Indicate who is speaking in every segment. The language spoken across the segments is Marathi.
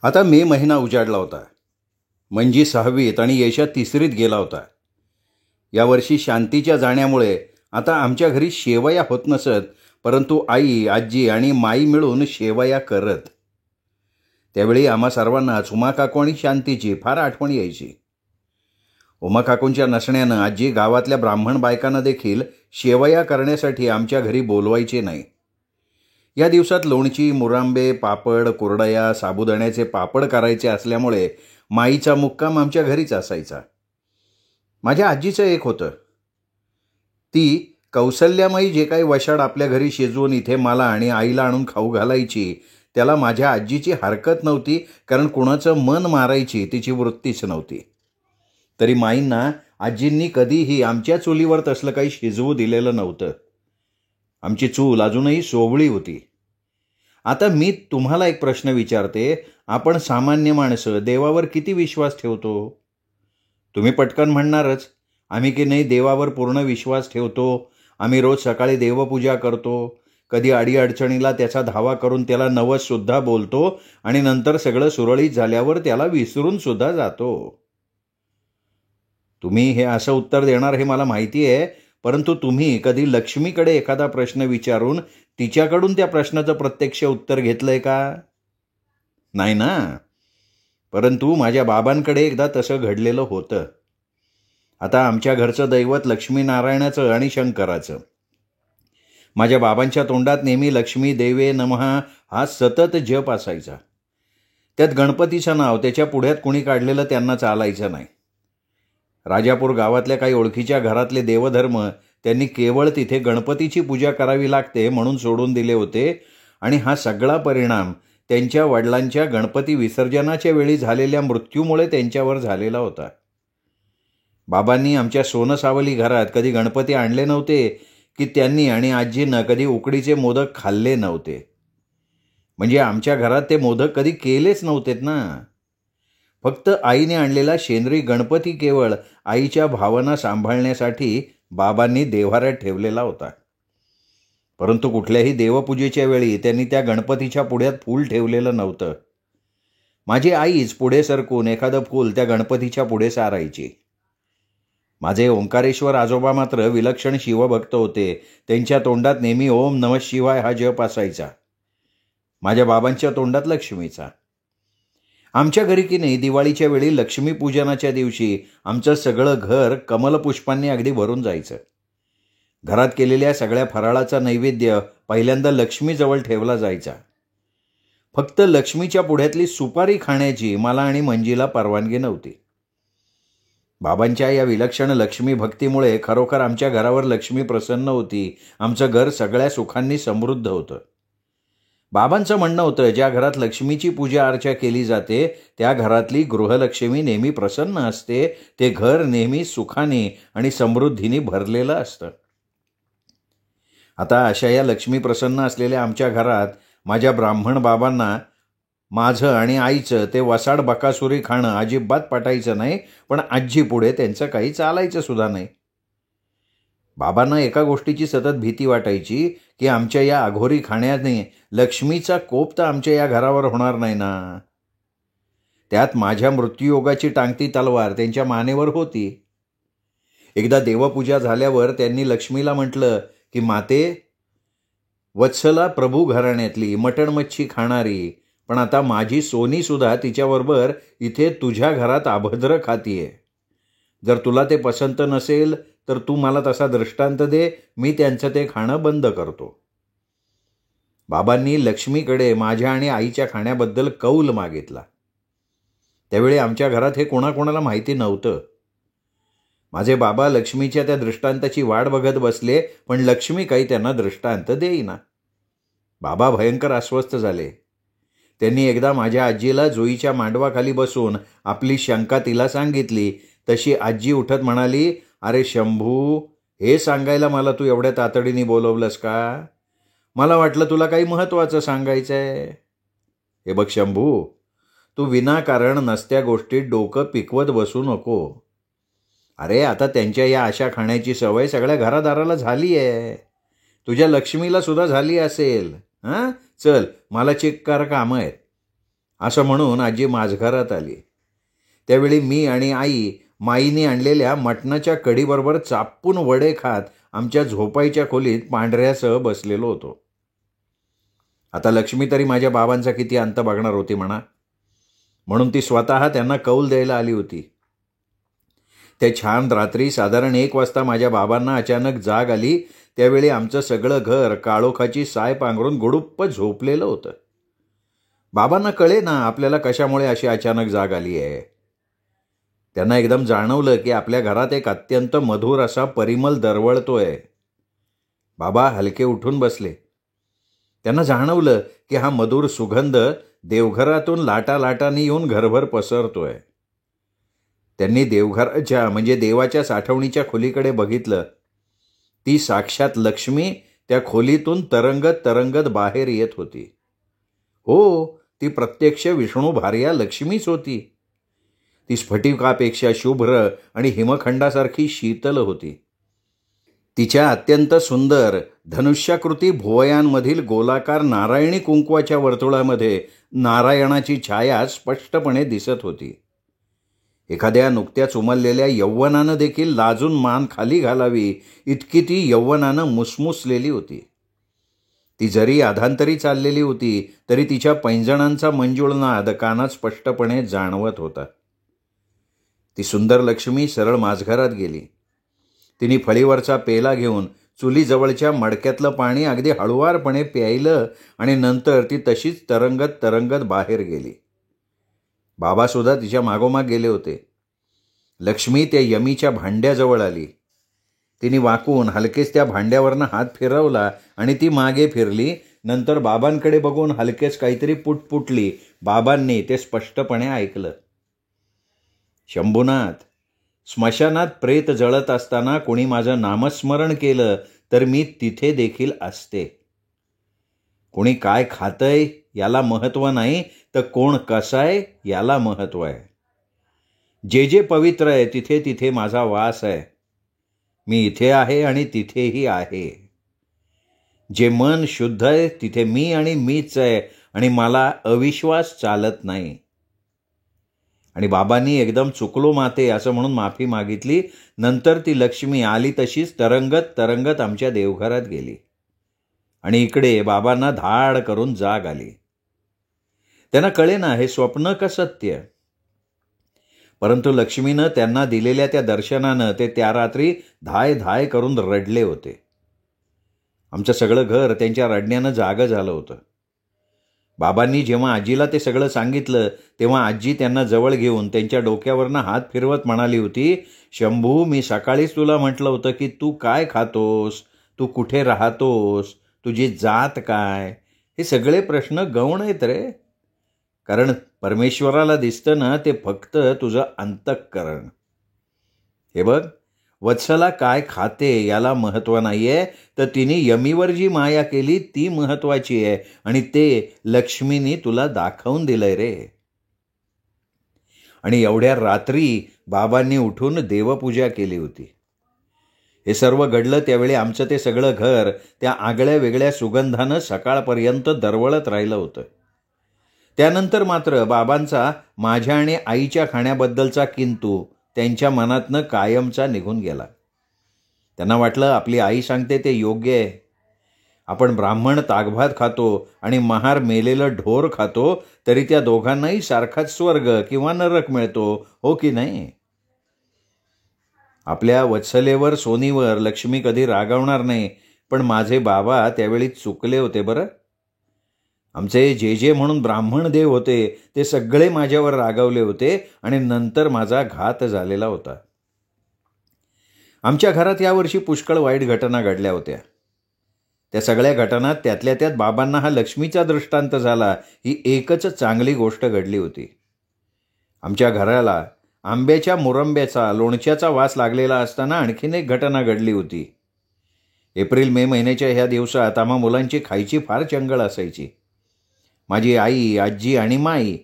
Speaker 1: आता मे महिना उजाडला होता. मंजी 6वीत आणि यशा 3रीत गेला होता. यावर्षी शांतीच्या जाण्यामुळे आता आमच्या घरी शेवया होत नसत, परंतु आई, आजी आणि माई मिळून शेवया करत. त्यावेळी आम्हा सर्वांनाच उमाकाकू आणि शांतीची फार आठवण यायची. उमाकाकूंच्या नसण्यानं आजी गावातल्या ब्राह्मण बायकांना देखील शेवया करण्यासाठी आमच्या घरी बोलवायचे नाही. या दिवसात लोणची, मुरांबे, पापड, कुरडया, साबुदाण्याचे पापड करायचे असल्यामुळे माईचा मुक्काम आमच्या घरीच असायचा. माझ्या आजीचं एक होतं. ती कौसल्यामाई जे काही वशाड आपल्या घरी शिजवून इथे मला आणि आईला आणून खाऊ घालायची, त्याला माझ्या आजीची हरकत नव्हती, कारण कुणाचं मन मारायची तिची वृत्तीच नव्हती. तरी माईंना आजींनी कधीही आमच्या चुलीवर तसलं काही शिजवू दिलेलं नव्हतं. आमची चूल अजूनही सोवळी होती. आता मी तुम्हाला एक प्रश्न विचारते. आपण सामान्य माणसं देवावर किती विश्वास ठेवतो? तुम्ही पटकन म्हणणारच, आम्ही की नाही देवावर पूर्ण विश्वास ठेवतो. आम्ही रोज सकाळी देवपूजा करतो. कधी अडीअडचणीला त्याचा धावा करून त्याला नवससुद्धा बोलतो आणि नंतर सगळं सुरळीत झाल्यावर त्याला विसरून सुद्धा जातो. तुम्ही हे असं उत्तर देणार हे मला माहिती आहे, परंतु तुम्ही कधी लक्ष्मीकडे एखादा प्रश्न विचारून तिच्याकडून त्या प्रश्नाचं प्रत्यक्ष उत्तर घेतलंय का? नाही ना. परंतु माझ्या बाबांकडे एकदा तसं घडलेलं होतं. आता आमच्या घरचं दैवत लक्ष्मीनारायणाचं आणि शंकराचं. माझ्या बाबांच्या तोंडात नेहमी लक्ष्मी देवे नमः हा सतत जप असायचा. त्यात गणपतीचं नाव त्याच्या पुढ्यात कुणी काढलेलं त्यांना चालायचं नाही. राजापूर गावातल्या काही ओळखीच्या घरातले देवधर्म त्यांनी केवळ तिथे गणपतीची पूजा करावी लागते म्हणून सोडून दिले होते, आणि हा सगळा परिणाम त्यांच्या वडिलांच्या गणपती विसर्जनाच्या वेळी झालेल्या मृत्यूमुळे त्यांच्यावर झालेला होता. बाबांनी आमच्या सोनसावली घरात कधी गणपती आणले नव्हते की त्यांनी आणि आजीनं कधी उकडीचे मोदक खाल्ले नव्हते. म्हणजे आमच्या घरात ते मोदक कधी केलेच नव्हतेत ना. फक्त आईने आणलेला शेंद्री गणपती केवळ आईच्या भावना सांभाळण्यासाठी बाबांनी देव्हाऱ्यात ठेवलेला होता. परंतु कुठल्याही देवपूजेच्या वेळी त्यांनी त्या गणपतीच्या पुढ्यात फूल ठेवलेलं नव्हतं. माझी आईच पुढे सरकून एखादं फूल त्या गणपतीच्या पुढे सारायची. माझे ओंकारेश्वर आजोबा मात्र विलक्षण शिवभक्त होते. त्यांच्या तोंडात नेहमी ओम नमः शिवाय हा जप असायचा. माझ्या बाबांच्या तोंडात लक्ष्मीचा. आमच्या घरी की नाही दिवाळीच्या वेळी लक्ष्मीपूजनाच्या दिवशी आमचं सगळं घर कमलपुष्पांनी अगदी भरून जायचं. घरात केलेल्या सगळ्या फराळाचा नैवेद्य पहिल्यांदा लक्ष्मीजवळ ठेवला जायचा. फक्त लक्ष्मीच्या पुढ्यातली सुपारी खाण्याची मला आणि मंजीला परवानगी नव्हती. बाबांच्या या विलक्षण लक्ष्मी भक्तीमुळे खरोखर आमच्या घरावर लक्ष्मी प्रसन्न होती. आमचं घर सगळ्या सुखांनी समृद्ध होतं. बाबांचं म्हणणं होतं, ज्या घरात लक्ष्मीची पूजा अर्चा केली जाते त्या घरातली गृहलक्ष्मी नेहमी प्रसन्न असते. ते घर नेहमी सुखाने आणि समृद्धीने भरलेलं असतं. आता अशा या लक्ष्मी प्रसन्न असलेल्या आमच्या घरात माझ्या ब्राह्मण बाबांना माझं आणि आईचं ते वसाड बकासुरी खाणं अजिबात पटायचं नाही, पण आजी पुढे त्यांचं काही चालायचं सुद्धा नाही. बाबांना एका गोष्टीची सतत भीती वाटायची की आमच्या या अघोरी खाण्याने लक्ष्मीचा कोप तर आमच्या या घरावर होणार नाही ना. त्यात माझ्या मृत्यूयोगाची टांगती तलवार त्यांच्या मानेवर होती. एकदा देवपूजा झाल्यावर त्यांनी लक्ष्मीला म्हटलं की माते, वत्सला प्रभू घराण्यातली मटण मच्छी खाणारी, पण आता माझी सोनी सुद्धा तिच्याबरोबर इथे तुझ्या घरात अभद्र खातीये. जर तुला ते पसंत नसेल तर तू मला तसा दृष्टांत दे, मी त्यांचं ते खाणं बंद करतो. बाबांनी लक्ष्मीकडे माझ्या आणि आईच्या खाण्याबद्दल कौल मागितला. त्यावेळी आमच्या घरात हे कोणाकोणाला माहिती नव्हतं. माझे बाबा लक्ष्मीच्या त्या दृष्टांताची वाट बघत बसले, पण लक्ष्मी काही त्यांना दृष्टांत देईना. बाबा भयंकर अस्वस्थ झाले. त्यांनी एकदा माझ्या आजीला जुईच्या मांडवाखाली बसून आपली शंका तिला सांगितली. तशी आजी उठत म्हणाली, अरे शंभू, हे सांगायला मला तू एवढ्या तातडीने बोलवलंस का? मला वाटलं तुला काही महत्त्वाचं सांगायचं आहे. हे बघ शंभू, तू विनाकारण नसत्या गोष्टीत डोकं पिकवत बसू नको. अरे आता त्यांच्या या अशा खाण्याची सवय सगळ्या घरादाराला झाली आहे. तुझ्या लक्ष्मीला सुद्धा झाली असेल. हां, चल मला चेक कर कामं आहेत. असं म्हणून आजी माझघरात आली. त्यावेळी मी आणि आई माईने आणलेल्या मटणाच्या कढीबरोबर चापून वडे खात आमच्या झोपाईच्या खोलीत पांढऱ्यासह बसलेलो होतो. आता लक्ष्मी तरी माझ्या बाबांचा किती अंत बघणार होती म्हणा, म्हणून ती स्वतः त्यांना कौल द्यायला आली होती. त्या छान रात्री साधारण 1 वाजता माझ्या बाबांना अचानक जाग आली. त्यावेळी आमचं सगळं घर काळोखाची साय पांघरून गुडुप्प झोपलेलं होतं. बाबांना कळे ना आपल्याला कशामुळे अशी अचानक जाग आली आहे. त्यांना एकदम जाणवलं की आपल्या घरात एक अत्यंत मधुर असा परिमल दरवळतोय. बाबा हलके उठून बसले. त्यांना जाणवलं की हा मधुर सुगंध देवघरातून लाटालाटांनी येऊन घरभर पसरतोय. त्यांनी देवघराच्या म्हणजे देवाच्या साठवणीच्या खोलीकडे बघितलं. ती साक्षात लक्ष्मी त्या खोलीतून तरंगत तरंगत बाहेर येत होती. हो, ती प्रत्यक्ष विष्णू भार्या लक्ष्मीच होती. ती स्फटिकापेक्षा शुभ्र आणि हिमखंडासारखी शीतल होती. तिच्या अत्यंत सुंदर धनुष्याकृती भुवयांमधील गोलाकार नारायणी कुंकवाच्या वर्तुळामध्ये नारायणाची छाया स्पष्टपणे दिसत होती. एखाद्या नुकत्याच उमललेल्या यौवनानं देखील लाजून मान खाली घालावी इतकी ती यौवनानं मुसमुसलेली होती. ती जरी अधांतरी चाललेली होती तरी तिच्या पैंजणांचा मंजुळ नाद कानात स्पष्टपणे जाणवत होता. ती सुंदर लक्ष्मी सरळ माझघरात गेली. तिने फळीवरचा पेला घेऊन चुलीजवळच्या मडक्यातलं पाणी अगदी हळुवारपणे प्यायलं आणि नंतर ती तशीच तरंगत तरंगत बाहेर गेली. बाबासुद्धा तिच्या मागोमाग गेले होते. लक्ष्मी त्या यमीच्या भांड्याजवळ आली. तिने वाकून हलकेच त्या भांड्यावरनं हात फिरवला आणि ती मागे फिरली. नंतर बाबांकडे बघून हलकेच काहीतरी पुटपुटली. बाबांनी ते स्पष्टपणे ऐकलं. शंभूनाथ, स्मशानात प्रेत जळत असताना कोणी माझं नामस्मरण केलं तर मी तिथे देखील असते. कोणी काय खातंय याला महत्त्व नाही, तर कोण कसाय याला महत्त्व आहे. जे जे पवित्र आहे तिथे तिथे माझा वास आहे. मी इथे आहे आणि तिथेही आहे. जे मन शुद्ध आहे तिथे मी आणि मीच आहे आणि मला अविश्वास चालत नाही. आणि बाबांनी एकदम चुकलो माते असं म्हणून माफी मागितली. नंतर ती लक्ष्मी आली तशीच तरंगत तरंगत आमच्या देवघरात गेली. आणि इकडे बाबांना धाड करून जाग आली. त्यांना कळे ना हे स्वप्न का सत्य. परंतु लक्ष्मीनं त्यांना दिलेल्या त्या दर्शनानं ते त्या रात्री धाय धाय करून रडले होते. आमचं सगळं घर त्यांच्या रडण्यानं जागं झालं होतं. बाबांनी जेव्हा आजीला ते सगळं सांगितलं तेव्हा आजी त्यांना जवळ घेऊन त्यांच्या डोक्यावरनं हात फिरवत म्हणाली होती, शंभू, मी सकाळीच तुला म्हटलं होतं की तू काय खातोस, तू कुठे राहतोस, तुझी जात काय, हे सगळे प्रश्न गौण आहेत रे. कारण परमेश्वराला दिसतं ना ते फक्त तुझं अंतःकरण. हे बघ, वत्सला काय खाते याला महत्त्व नाही आहे, तर तिने यमीवर जी माया केली ती महत्त्वाची आहे आणि ते लक्ष्मीनी तुला दाखवून दिलंय रे. आणि एवढ्या रात्री बाबांनी उठून देवपूजा केली होती. हे सर्व घडलं त्यावेळी आमचं ते सगळं घर त्या आगळ्या वेगळ्या सुगंधानं सकाळपर्यंत दरवळत राहिलं होतं. त्यानंतर मात्र बाबांचा माझ्या आणि आईच्या खाण्याबद्दलचा किंतु त्यांच्या मनातनं कायमचा निघून गेला. त्यांना वाटलं आपली आई सांगते ते योग्य आहे. आपण ब्राह्मण ताकभात खातो आणि महार मेलेलं ढोर खातो तरी त्या दोघांनाही सारखाच स्वर्ग किंवा नरक मिळतो, हो की नाही. आपल्या वत्सलेवर सोनीवर लक्ष्मी कधी रागावणार नाही, पण माझे बाबा त्यावेळी चुकले होते बरं. आमचे जे जे म्हणून ब्राह्मण देव होते ते सगळे माझ्यावर रागावले होते आणि नंतर माझा घात झालेला होता. आमच्या घरात यावर्षी पुष्कळ वाईट घटना घडल्या होत्या. त्या सगळ्या घटनात त्यातल्या त्यात बाबांना हा लक्ष्मीचा दृष्टांत झाला ही एकच चांगली गोष्ट घडली होती. आमच्या घराला आंब्याच्या मुरंब्याचा लोणच्याचा वास लागलेला असताना आणखीन एक घटना घडली होती. एप्रिल मे महिन्याच्या ह्या दिवसात आम्हा मुलांची खायची फार चंगळ असायची. माझी आई, आजी आणि माई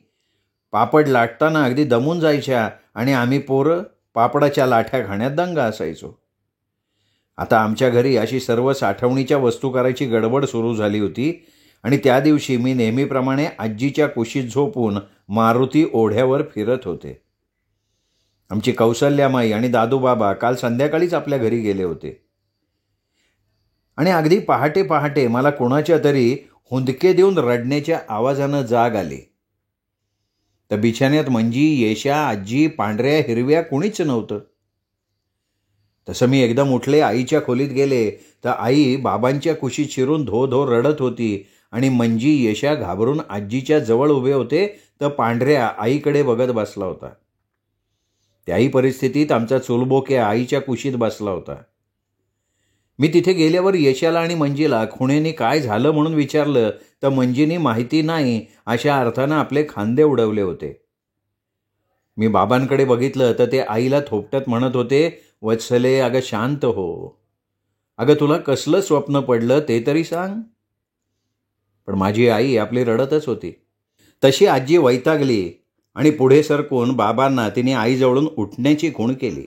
Speaker 1: पापड लाटताना अगदी दमून जायच्या आणि आम्ही पोरं पापडाच्या लाठ्या खाण्यात दंगा असायचो. आता आमच्या घरी अशी सर्व साठवणीच्या वस्तू करायची गडबड सुरू झाली होती. आणि त्या दिवशी मी नेहमीप्रमाणे आजीच्या कुशीत झोपून मारुती ओढ्यावर फिरत होते. आमची कौसल्यामाई आणि दादूबाबा काल संध्याकाळीच आपल्या घरी गेले होते. आणि अगदी पहाटे पहाटे मला कोणाच्या तरी हुंदके देऊन रडण्याच्या आवाजानं जाग आली. तर बिछाण्यात मंजी, येशा, आजी, पांढऱ्या, हिरव्या कुणीच नव्हतं. तसं मी एकदम उठले, आईच्या खोलीत गेले तर आई बाबांच्या कुशीत शिरून धो धो रडत होती आणि मंजी, येशा घाबरून आजीच्या जवळ उभे होते तर पांढऱ्या आईकडे बघत बसला होता. त्याही परिस्थितीत आमचा चुलबोक्या आईच्या कुशीत बसला होता. मी तिथे गेल्यावर येशाला आणि मंजीला खुणेनी काय झालं म्हणून विचारलं तर मंजीनी माहिती नाही अशा अर्थानं आपले खांदे उडवले होते. मी बाबांकडे बघितलं तर ते आईला थोपटत म्हणत होते, वत्सले अगं शांत हो, अगं तुला कसलं स्वप्न पडलं ते तरी सांग. पण माझी आई आपली रडतच होती. तशी आजी वैतागली आणि पुढे सरकून बाबांना तिने आईजवळून उठण्याची खूण केली.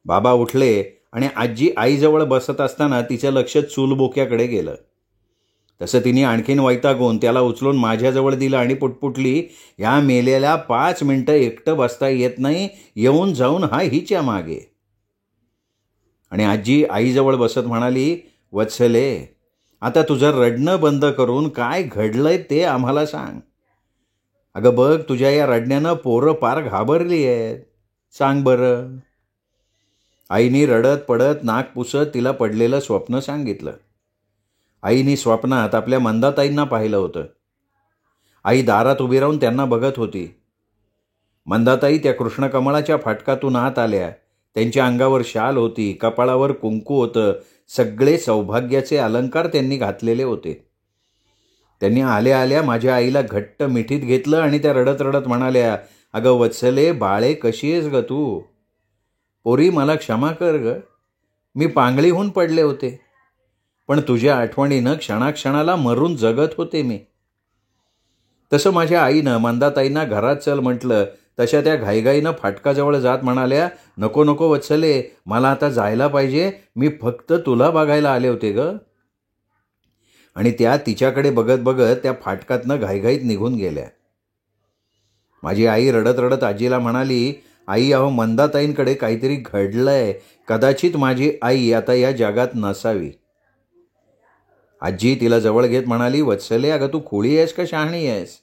Speaker 1: बाबा उठले आणि आजी आईजवळ बसत असताना तिचं लक्ष चूलबोक्याकडे गेलं. तसं तिने आणखीन वैतागून त्याला उचलून माझ्याजवळ दिलं आणि पुटपुटली, या मेलेल्या 5 मिनिटं एकटं बसता येत नाही, येऊन जाऊन हा हिच्या मागे. आणि आजी आईजवळ बसत म्हणाली, वत्सले आता तुझं रडणं बंद करून काय घडलंय ते आम्हाला सांग. अगं बघ, तुझ्या या रडण्यानं पोरं पार घाबरली आहेत, सांग बरं. आईनी रडत पडत नाक पुसत तिला पडलेलं स्वप्न सांगितलं. आईनी स्वप्नात आपल्या मंदाताईंना पाहिलं होतं. आई दारात उभी राहून त्यांना बघत होती. मंदाताई त्या कृष्णकमळाच्या फाटकातून आत आल्या. त्यांच्या अंगावर शाल होती, कपाळावर कुंकू होतं, सगळे सौभाग्याचे अलंकार त्यांनी घातलेले होते. त्यांनी आल्या आल्या माझ्या आईला घट्ट मिठीत घेतलं आणि त्या रडत रडत म्हणाल्या, अगं वत्सले बाळे, कशी आहेस ग तू? पोरी मला क्षमा कर ग, मी पांगळीहून पडले होते, पण तुझ्या आठवणीनं क्षणाक्षणाला मरून जगत होते मी. तसं माझ्या आईनं मंदाताईंना घरात चल म्हटलं तशा त्या घाईघाईनं फाटकाजवळ जात म्हणाल्या, नको नको वत्सले, मला आता जायला पाहिजे, मी फक्त तुला बघायला आले होते ग. आणि त्या तिच्याकडे बघत बघत त्या फाटकातनं घाईघाईत निघून गेल्या. माझी आई रडत रडत आजीला म्हणाली, आई अहो मंदाताईंकडे काहीतरी घडलंय, कदाचित माझी आई आता या जगात नसावी. आजी तिला जवळ घेत म्हणाली, वत्सले अगं तू खोळी आहेस का शहाणी आहेस?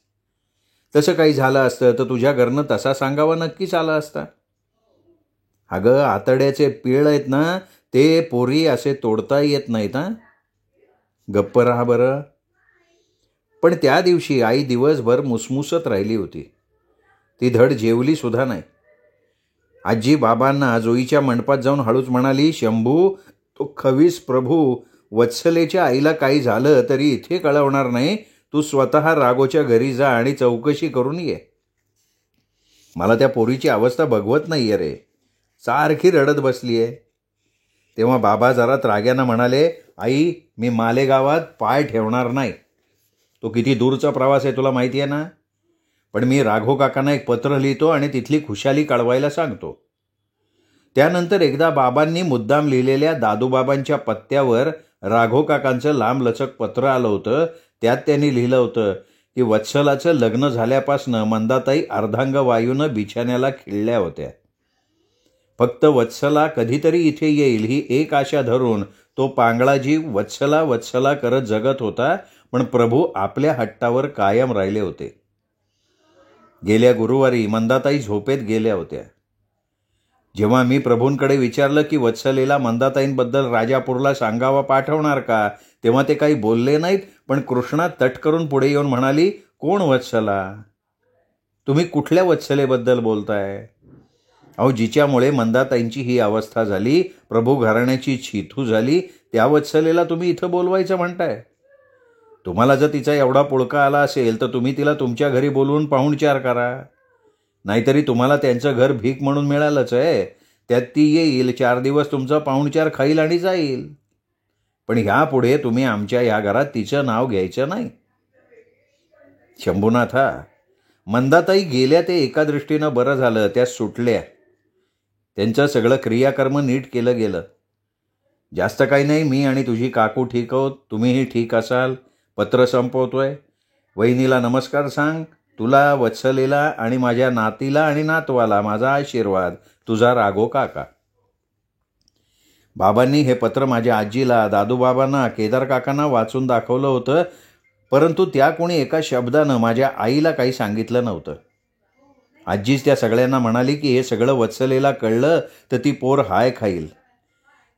Speaker 1: तसं काही झालं असतं तर तुझ्या घरनं तसा सांगावा नक्कीच आला असता. अगं आतड्याचे पीळ आहेत ना, ते पोरी असे तोडता येत नाहीत. गप्प राहा बरं. पण त्या दिवशी आई दिवसभर मुसमुसत राहिली होती. ती धड जेवली सुद्धा नाही. आजी बाबांना जोईच्या मंडपात जाऊन हळूच म्हणाली, शंभू तो खवीस प्रभू, वत्सलेच्या आईला काही झालं तरी इथे कळवणार नाही, तू स्वतः राघोच्या घरी जा आणि चौकशी करून ये. मला त्या पोरीची अवस्था बघवत नाही आहे रे, सारखी रडत बसली आहे. तेव्हा बाबा जरा राग्यानं म्हणाले, आई मी मालेगावात पाय ठेवणार नाही. तो किती दूरचा प्रवास आहे तुला माहिती आहे ना, पण मी राघो काकांना एक पत्र लिहितो आणि तिथली खुशाली कळवायला सांगतो. त्यानंतर एकदा बाबांनी मुद्दाम लिहिलेल्या दादूबाबांच्या पत्त्यावर राघो काकांचं लांबलचक पत्र आलं होतं. त्यात त्यांनी लिहिलं होतं की वत्सलाचं लग्न झाल्यापासनं मंदाताई अर्धांगवायूनं बिछाण्याला खिळल्या होत्या. फक्त वत्सला कधीतरी इथे येईल ही एक आशा धरून तो पांगळा जीव वत्सला वत्सला करत जगत होता, पण प्रभू आपल्या हट्टावर कायम राहिले होते. गेल्या गुरुवारी मंदाताई झोपेत गेल्या होत्या. जेव्हा मी प्रभूंकडे विचारलं की वत्सलेला मंदाताईंबद्दल राजापूरला सांगावा पाठवणार का, तेव्हा ते काही बोलले नाहीत, पण कृष्णा तट करून पुढे येऊन म्हणाली, कोण वत्सला? तुम्ही कुठल्या वत्सलेबद्दल बोलताय? अहो जिच्यामुळे मंदाताईंची ही अवस्था झाली, प्रभू घराण्याची छिथू झाली, त्या वत्सलेला तुम्ही इथं बोलवायचं म्हणताय? तुम्हाला जर तिचा एवढा पुळका आला असेल तर तुम्ही तिला तुमच्या घरी बोलवून पाहुणचार करा. नाहीतरी तुम्हाला त्यांचं घर भीक म्हणून मिळालंच आहे. त्यात ती येईल, 4 दिवस तुमचा पाहुणचार खाईल आणि जाईल. पण ह्यापुढे तुम्ही आमच्या या घरात तिचं नाव घ्यायचं नाही. शंभूनाथा, मंदाताई गेल्या ते एका दृष्टीनं बरं झालं, त्या सुटल्या. त्यांचं सगळं क्रियाकर्म नीट केलं गेलं. जास्त काही नाही, मी आणि तुझी काकू ठीक आहोत, तुम्हीही ठीक असाल, पत्र संपवतोय. वहिनीला नमस्कार सांग. तुला, वत्सलेला आणि माझ्या नातीला आणि नातवाला माझा आशीर्वाद. तुझा राघव काका. बाबांनी हे पत्र माझ्या आजीला, दादूबाबांना, केदार काकांना वाचून दाखवलं होतं, परंतु त्या कोणी एका शब्दानं माझ्या आईला काही सांगितलं नव्हतं. आजीच त्या सगळ्यांना म्हणाली की हे सगळं वत्सलेला कळलं तर ती पोर हाय खाईल.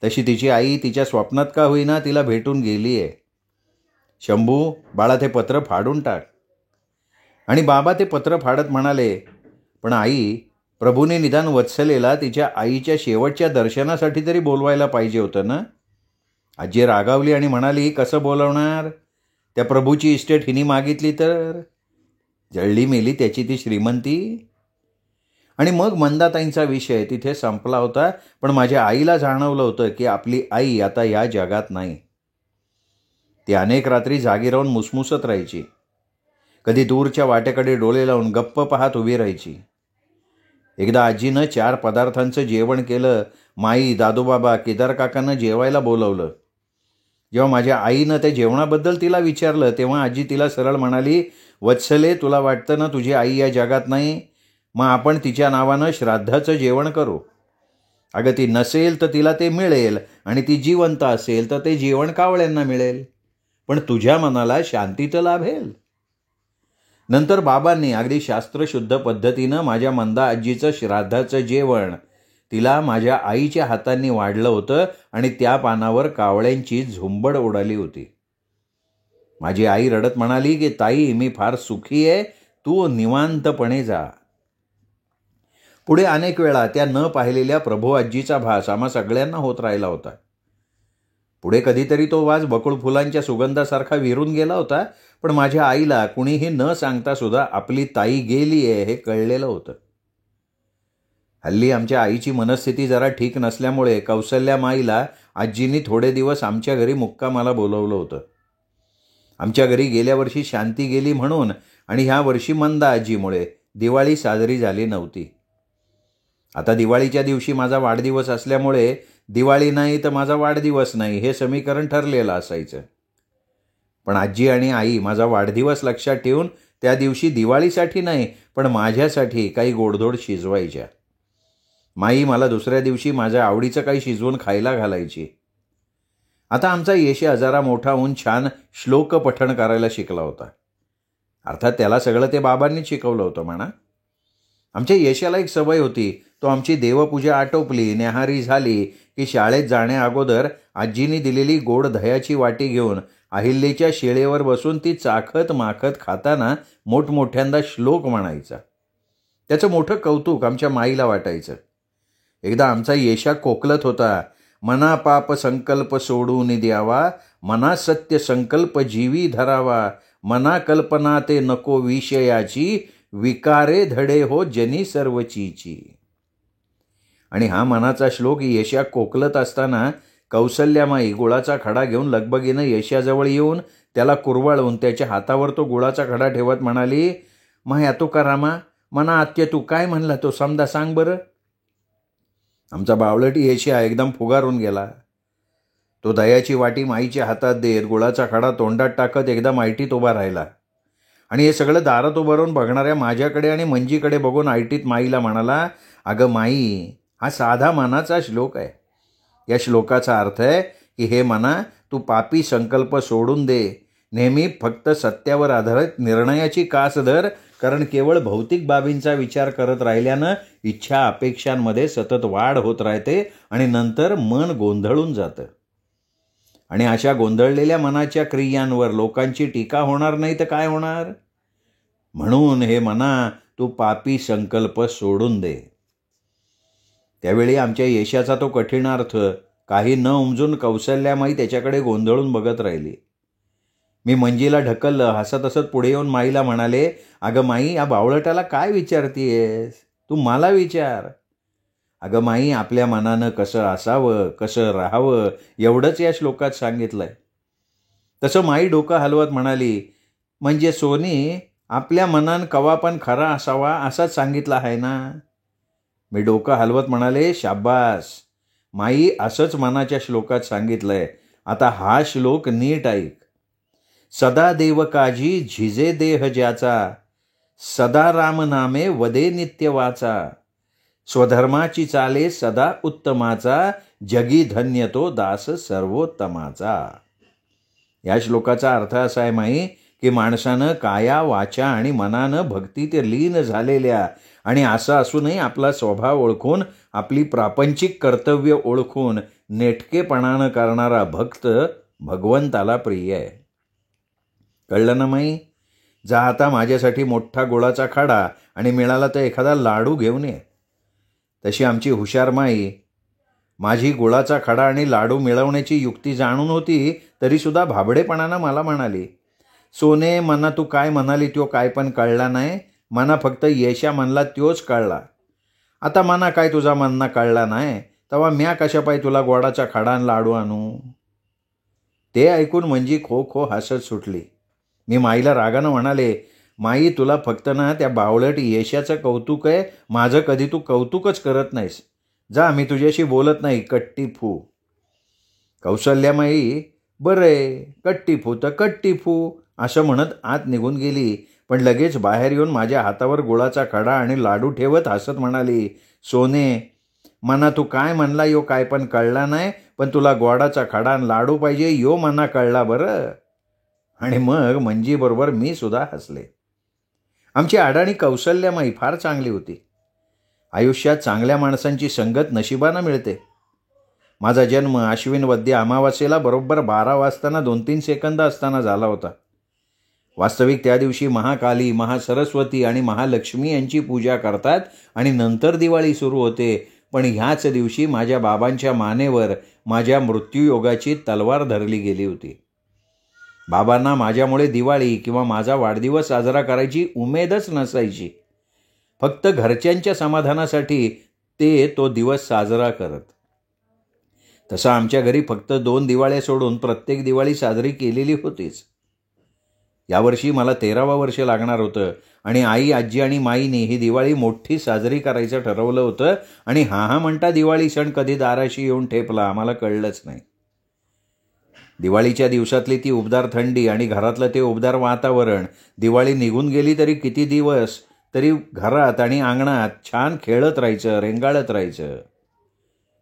Speaker 1: तशी तिची आई तिच्या स्वप्नात का होईना तिला भेटून गेली आहे. शंभू, बाळा ते पत्र फाडून टाक. आणि बाबा ते पत्र फाडत म्हणाले, पण आई, प्रभूने निदान वत्सलेला तिच्या आईच्या शेवटच्या दर्शनासाठी तरी बोलवायला पाहिजे होतं ना. आजी रागावली आणि म्हणाली, कसं बोलवणार? त्या प्रभूची इस्टेट हिनी मागितली तर? जळली मेली त्याची ती श्रीमंती. आणि मग मंदाताईंचा विषय तिथे संपला होता. पण माझ्या आईला जाणवलं होतं की आपली आई आता या जगात नाही. ती अनेक रात्री जागी राहून मुसमुसत राहायची. कधी दूरच्या वाटेकडे डोळे लावून गप्प पाहत उभी राहायची. एकदा आजीनं 4 पदार्थांचं जेवण केलं. माई, दादूबाबा, केदार काकांना जेवायला बोलवलं. जेव्हा माझ्या आईनं त्या जेवणाबद्दल तिला विचारलं तेव्हा आजी तिला सरळ म्हणाली, वत्सले, तुला वाटतं ना तुझी आई या जगात नाही, मग आपण तिच्या नावानं श्राद्धाचं जेवण करू. अगं ती नसेल तर तिला ते मिळेल आणि ती जिवंत असेल तर ते जेवण कावळ्यांना मिळेल, पण तुझ्या मनाला शांती तर लाभेल. नंतर बाबांनी अगदी शास्त्रशुद्ध पद्धतीनं माझ्या मंदा आजीचं श्राद्धाचं जेवण तिला माझ्या आईच्या हातांनी वाढलं होतं आणि त्या पानावर कावळ्यांची झुंबड उडाली होती. माझी आई रडत म्हणाली की ताई, मी फार सुखी आहे, तू निवांतपणे जा. पुढे अनेक वेळा त्या न पाहिलेल्या प्रभू आजीचा भास आम्हा सगळ्यांना होत राहिला होता. पुढे कधीतरी तो वास बकुळ फुलांच्या सुगंधासारखा विरून गेला होता. पण माझ्या आईला कुणीही न सांगता सुद्धा आपली ताई गेली आहे हे कळलेलं होतं. हल्ली आमच्या आईची मनस्थिती जरा ठीक नसल्यामुळे कौसल्या माईला आजींनी थोडे दिवस आमच्या घरी मुक्कामाला बोलवलं होतं. आमच्या घरी गेल्या वर्षी शांती गेली म्हणून आणि ह्या वर्षी मंदा आजीमुळे दिवाळी साजरी झाली नव्हती. आता दिवाळीच्या दिवशी माझा वाढदिवस असल्यामुळे दिवाळी नाही तर माझा वाढदिवस नाही हे समीकरण ठरलेलं असायचं. पण आजी आणि आई माझा वाढदिवस लक्षात ठेवून त्या दिवशी दिवाळीसाठी नाही पण माझ्यासाठी काही गोडधोड शिजवायच्या. माई मला दुसऱ्या दिवशी माझ्या आवडीचं काही शिजवून खायला घालायची. आता आमचा येशा जरा मोठा होऊन छान श्लोक पठण करायला शिकला होता. अर्थात त्याला सगळं ते बाबांनी शिकवलं होतं म्हणा. आमच्या येशाला एक सवय होती. तो आमची देवपूजा आटोपली, न्याहारी झाली की शाळेत जाण्याअगोदर आजीनी दिलेली गोड दह्याची वाटी घेऊन अहिल्याच्या शिळेवर बसून ती चाखत माखत खाताना मोठमोठ्यांदा श्लोक म्हणायचा. त्याचं मोठं कौतुक आमच्या माईला वाटायचं. एकदा आमचा येशा कोकलत होता, मना पाप संकल्प सोडून द्यावा, मना सत्य संकल्प जीवी धरावा, मना कल्पना ते नको विषयाची, विकारे धडे हो जनी सर्वचीची. आणि हा मनाचा श्लोक येशा कोकलत असताना कौसल्यामाई गुळाचा खडा घेऊन लगबगीनं येशाजवळ येऊन त्याला कुरवाळून त्याच्या हातावर तो गुळाचा खडा ठेवत म्हणाली, माया तुकारामा, मना आत्य तू काय म्हणला तो समजा सांग बरं. आमचा बावळटी येशा एकदम फुगारून गेला. तो दह्याची वाटी माईच्या हातात देत गुळाचा खडा तोंडात टाकत एकदम ऐटीत उभा राहिला. आणि हे सगळं दारात उभं राहून बघणाऱ्या माझ्याकडे आणि मंजीकडे बघून ऐटीत माईला म्हणाला, अगं माई, हा साधा मनाचा श्लोक आहे. या श्लोकाचा अर्थ आहे की हे मना, तू पापी संकल्प सोडून दे. नेहमी फक्त सत्यावर आधारित निर्णयाची कास धर, कारण केवळ भौतिक बाबींचा विचार करत राहिल्यानं इच्छा अपेक्षांमध्ये सतत वाढ होत राहते आणि नंतर मन गोंधळून जातं. आणि अशा गोंधळलेल्या मनाच्या क्रियांवर लोकांची टीका होणार नाही तर काय होणार. म्हणून हे मना, तू पापी संकल्प सोडून दे. त्यावेळी आमच्या येशाचा तो कठीण अर्थ काही न उमजून कौसल्यामाई त्याच्याकडे गोंधळून बघत राहिली. मी मंजीला ढकललं. हसत हसत पुढे येऊन माईला म्हणाले, अगं माई, या बावळटाला काय विचारतीयेस? तू मला विचार. अगं माई, आपल्या मनानं कसं असावं, कसं राहावं एवढंच या श्लोकात सांगितलंय. तसं माई डोकं हलवत म्हणाली, म्हणजे सोनी, आपल्या मनान कवा पण खरा असावा असाच सांगितलं आहे ना. मी डोकं हलवत म्हणाले, शाब्बास माई, असंच मनाच्या श्लोकात सांगितलंय. आता हा श्लोक नीट ऐक. सदा देव काजी झिजे देह ज्याचा, सदा राम नामे वदे नित्य वाचा, स्वधर्माची चाले सदा उत्तमाचा, जगी धन्य तो दास सर्वोत्तमाचा. या श्लोकाचा अर्थ असा आहे माई की माणसानं काया वाचा आणि मनानं भक्तीत लीन झालेल्या आणि असं असूनही आपला स्वभाव ओळखून आपली प्रापंचिक कर्तव्य ओळखून नेटकेपणानं करणारा भक्त भगवंताला प्रिय आहे. कळलं ना माई? जा आता माझ्यासाठी मोठा गुळाचा खाडा आणि मिळाला तर एखादा लाडू घेऊन ये. तशी आमची हुशार माई माझी गुळाचा खडा आणि लाडू मिळवण्याची युक्ती जाणून होती तरीसुद्धा भाबडेपणानं मला म्हणाली, सोने मना तू काय म्हणाली त्यो काय पण कळला नाही, मना फक्त येशा म्हणला त्योच कळला. आता मना काय तुझा म्हणणं कळला नाही तेव्हा म्या कशा पाय तुला गोडाचा खडा आणि लाडू आणू. ते ऐकून म्हणजे खो खो हसत सुटली. मी माईला रागानं म्हणाले, माई तुला फक्त ना त्या बावळट येशाचं कौतुक आहे, माझं कधी तू कौतुकच करत नाहीस. जा मी तुझ्याशी बोलत नाही कट्टी फू. कौसल्यामाई बरं आहे कट्टी फू तर कट्टी फू असं म्हणत आत निघून गेली. पण लगेच बाहेर येऊन माझ्या हातावर गुळाचा खडा आणि लाडू ठेवत हसत म्हणाली, सोने मना तू काय म्हणला यो काय पण कळला नाही, पण तुला गोडाचा खडा आणि लाडू पाहिजे यो मना कळला बरं. आणि मग मंजीबरोबर मी सुद्धा हसले. आमची अडाणी कौसल्यामाई फार चांगली होती. आयुष्यात चांगल्या माणसांची संगत नशिबानं मिळते. माझा जन्म आश्विन वद्य अमावास्येला बरोबर 12 वाजताना 2-3 सेकंद असताना झाला होता. वास्तविक त्या दिवशी महाकाली, महासरस्वती आणि महालक्ष्मी यांची पूजा करतात आणि नंतर दिवाळी सुरू होते. पण ह्याच दिवशी माझ्या बाबांच्या मानेवर माझ्या मृत्यूयोगाची तलवार धरली गेली होती. बाबांना माझ्यामुळे दिवाळी किंवा माझा वाढदिवस साजरा करायची उमेदच नसायची. फक्त घरच्यांच्या समाधानासाठी ते तो दिवस साजरा करत. तसं आमच्या घरी फक्त 2 दिवाळ्या सोडून प्रत्येक दिवाळी साजरी केलेली होतीच. यावर्षी मला 13वा वर्ष लागणार होतं आणि आई, आजी आणि माईने ही दिवाळी मोठी साजरी करायचं ठरवलं होतं आणि हा म्हणता दिवाळी सण कधी दाराशी येऊन ठेपला आम्हाला कळलंच नाही. दिवाळीच्या दिवसातली ती उबदार थंडी आणि घरातलं ते उबदार वातावरण, दिवाळी निघून गेली तरी किती दिवस तरी घरात आणि अंगणात छान खेळत राहायचं, रेंगाळत राहायचं.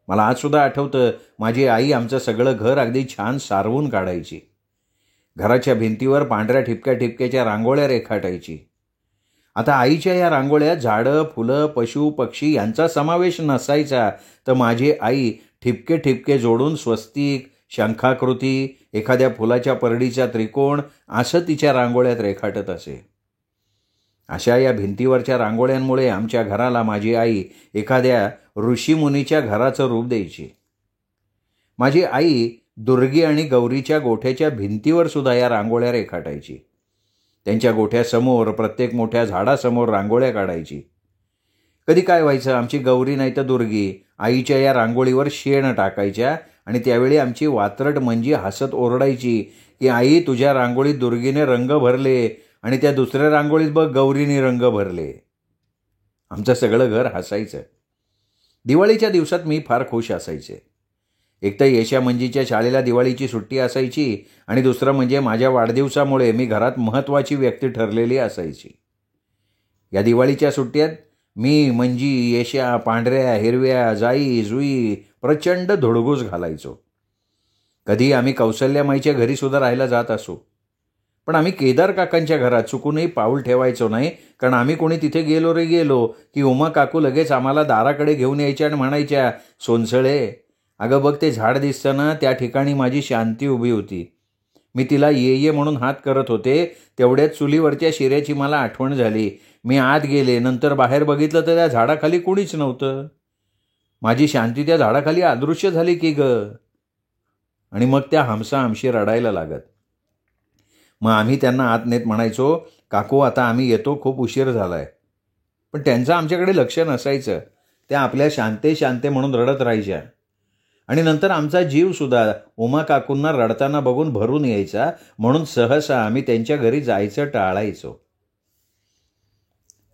Speaker 1: मला आजसुद्धा आठवतं माझी आई आमचं सगळं घर अगदी छान सारवून काढायची. घराच्या भिंतीवर पांढऱ्या ठिपक्याच्या रांगोळ्या रेखाटायची. आता आईच्या या रांगोळ्यात झाडं, फुलं, पशु, पक्षी यांचा समावेश नसायचा, तर माझी आई ठिपके जोडून स्वस्तिक, शंखाकृती, एखाद्या फुलाच्या परडीचा त्रिकोण असं तिच्या रांगोळ्यात रेखाटत असे. अशा या भिंतीवरच्या रांगोळ्यांमुळे आमच्या घराला माझी आई एखाद्या ऋषीमुनीच्या घराचं रूप द्यायची. माझी आई दुर्गी आणि गौरीच्या गोठ्याच्या भिंतीवर सुद्धा या रांगोळ्या रेखाटायची. त्यांच्या गोठ्यासमोर प्रत्येक मोठ्या झाडासमोर रांगोळ्या काढायची. कधी काय व्हायचं, आमची गौरी नाही तर दुर्गी आईच्या या रांगोळीवर शेण टाकायच्या आणि त्यावेळी आमची वात्रट मंजी हसत ओरडायची की आई तुझ्या रांगोळीत दुर्गीने रंग भरले आणि त्या दुसऱ्या रांगोळीत बघ गौरीने रंग भरले. आमचं सगळं घर हसायचं. दिवाळीच्या दिवसात मी फार खुश असायचे. एक तर येशा मंजीच्या शाळेला दिवाळीची सुट्टी असायची आणि दुसरं म्हणजे माझ्या वाढदिवसामुळे मी घरात महत्त्वाची व्यक्ती ठरलेली असायची. या दिवाळीच्या सुट्ट्यात मी, मंजी, येशा, पांढऱ्या, हिरव्या, जाई, जुई प्रचंड धुडगूस घालायचो. कधी आम्ही कौसल्यामाईच्या घरीसुद्धा राहायला जात असू. पण आम्ही केदार काकांच्या घरात चुकूनही पाऊल ठेवायचो नाही, कारण आम्ही कोणी तिथे गेलो की उमा काकू लगेच आम्हाला दाराकडे घेऊन यायच्या आणि म्हणायच्या, सोनसळे अगं बघ ते झाड दिसतं ना, त्या ठिकाणी माझी शांती उभी होती. मी तिला ये म्हणून हात करत होते, तेवढ्यात चुलीवरच्या शिऱ्याची मला आठवण झाली. मी आत गेले, नंतर बाहेर बघितलं तर त्या झाडाखाली कुणीच नव्हतं. माझी शांती त्या झाडाखाली अदृश्य झाली की ग. आणि मग त्या हमशी रडायला लागत. मग आम्ही त्यांना आत नेत म्हणायचो, काकू आता आम्ही येतो, खूप उशीर झालाय. पण त्यांचं आमच्याकडे लक्ष नसायचं. त्या आपल्या शांते म्हणून रडत राहायच्या. आणि नंतर आमचा जीवसुद्धा उमा काकूंना रडताना बघून भरून यायचा, म्हणून सहसा आम्ही त्यांच्या घरी जायचं टाळायचो.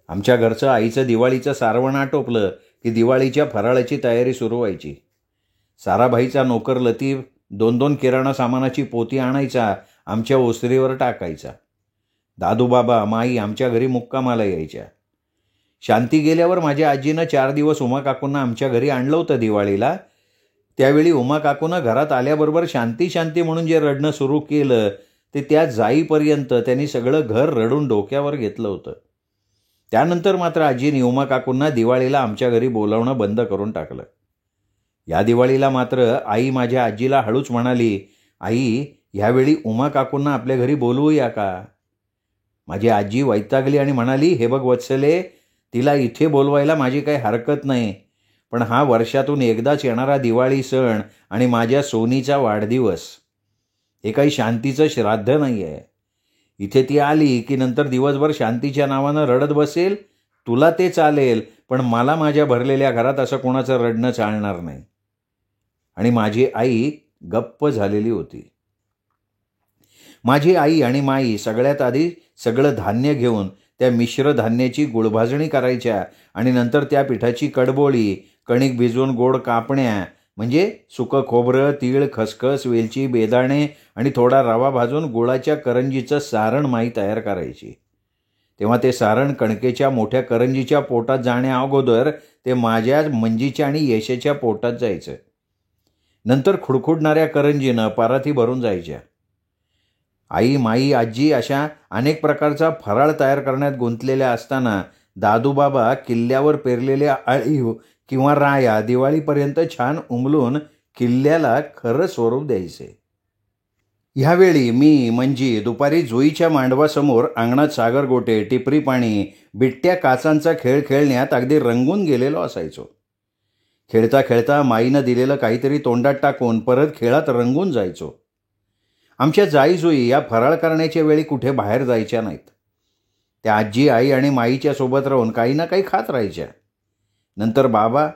Speaker 1: आमच्या घरचं आईचं दिवाळीचं सारवण आटोपलं की दिवाळीच्या फराळाची तयारी सुरू व्हायची. साराभाईचा नोकर लतीफ 2-2 किराणा सामानाची पोती आणायचा आमच्या ओसरीवर टाकायचा. दादूबाबा माई आमच्या घरी मुक्कामाला यायच्या. शांती गेल्यावर माझ्या आजीनं 4 दिवस उमा काकूंना आमच्या घरी आणलं होतं दिवाळीला. त्यावेळी उमा काकूनं घरात आल्याबरोबर शांती शांती म्हणून जे रडणं सुरू केलं ते त्या जाईपर्यंत त्यांनी सगळं घर रडून डोक्यावर घेतलं होतं. त्यानंतर मात्र आजीने उमा काकूंना दिवाळीला आमच्या घरी बोलावणं बंद करून टाकलं. या दिवाळीला मात्र आई माझ्या आजीला हळूच म्हणाली, आई ह्यावेळी उमा काकूंना आपल्या घरी बोलवूया का? माझी आजी वैतागली आणि म्हणाली, हे बघ वत्सले, तिला इथे बोलवायला माझी काही हरकत नाही, पण हा वर्षातून एकदाच येणारा दिवाळी सण आणि माझ्या सोनीचा वाढदिवस, हे काही शांतीचं श्राद्ध नाही आहे. इथे ती आली की नंतर दिवसभर शांतीच्या नावानं रडत बसेल. तुला ते चालेल, पण मला माझ्या भरलेल्या घरात असं कोणाचं रडणं चालणार नाही. आणि माझी आई गप्प झालेली होती. माझी आई आणि माई सगळ्यात आधी सगळं धान्य घेऊन त्या मिश्र धान्याची गुळभाजणी करायच्या आणि नंतर त्या पिठाची कडबोळी, कणिक भिजवून गोड कापण्या म्हणजे सुकं खोबरं, तीळ, खसखस, वेलची, बेदाणे आणि थोडा रवा भाजून गुळाच्या करंजीचं सारण माई तयार करायची. तेव्हा ते सारण कणकेच्या मोठ्या करंजीच्या पोटात जाण्या अगोदर ते माझ्या मंजीच्या आणि यशाच्या पोटात जायचं. नंतर खुडखुडणाऱ्या करंजीनं पराती भरून जायच्या. आई, माई, आजी अशा अनेक प्रकारचा फराळ तयार करण्यात गुंतलेल्या असताना दादूबाबा किल्ल्यावर पेरलेल्या अळीव किंवा राया दिवाळीपर्यंत छान उमलून किल्ल्याला खरं स्वरूप द्यायचे. ह्यावेळी मी मंजी दुपारी जुईच्या मांडवासमोर अंगणात सागरगोटे, टिपरी पाणी, बिट्ट्या काचांचा खेळ खेळण्यात अगदी रंगून गेलेलो असायचो. खेळता खेळता माईनं दिलेलं काहीतरी तोंडात टाकून परत खेळात रंगून जायचो. आमच्या जाईजुई या फराळ करण्याच्या वेळी कुठे बाहेर जायच्या नाहीत. त्या आजी, आई आणि माईच्या सोबत राहून काही ना काही खात राहायच्या. नंतर बाबा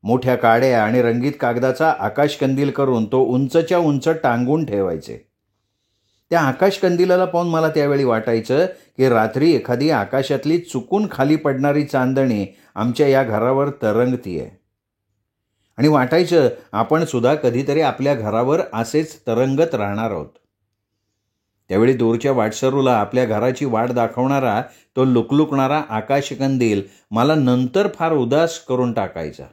Speaker 1: मोठ्या काड्या आणि रंगीत कागदाचा आकाशकंदील करून तो उंचच्या उंच टांगून ठेवायचे. त्या आकाशकंदिलाला पाहून मला त्यावेळी वाटायचं की रात्री एखादी आकाशातली चुकून खाली पडणारी चांदणी आमच्या या घरावर तरंगतीये. आणि वाटायचं आपण सुद्धा कधीतरी आपल्या घरावर असेच तरंगत राहणार आहोत. त्यावेळी दूरच्या वाटसरूला आपल्या घराची वाट दाखवणारा तो लुकलुकणारा आकाशकंदील मला नंतर फार उदास करून टाकायचा.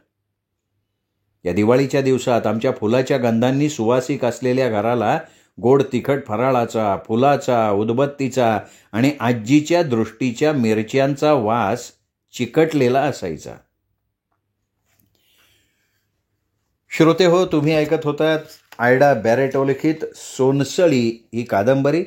Speaker 1: या दिवाळीच्या दिवसात आमच्या फुलाच्या गंधांनी सुवासिक असलेल्या घराला गोड तिखट फराळाचा, फुलाचा, उदबत्तीचा आणि आजीच्या दृष्टीच्या मिरच्यांचा वास चिकटलेला असायचा. श्रोते हो, तुम्ही ऐकत होतात आयडा बॅरेटो लिखित सोनसळी ही कादंबरी.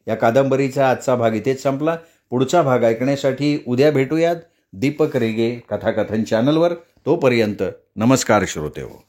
Speaker 1: या कादंबरीचा आजचा भाग इथेच संपला. पुढचा भाग ऐकण्यासाठी उद्या भेटूयात दीपक रेगे कथाकथन चॅनलवर. तोपर्यंत नमस्कार श्रोते हो.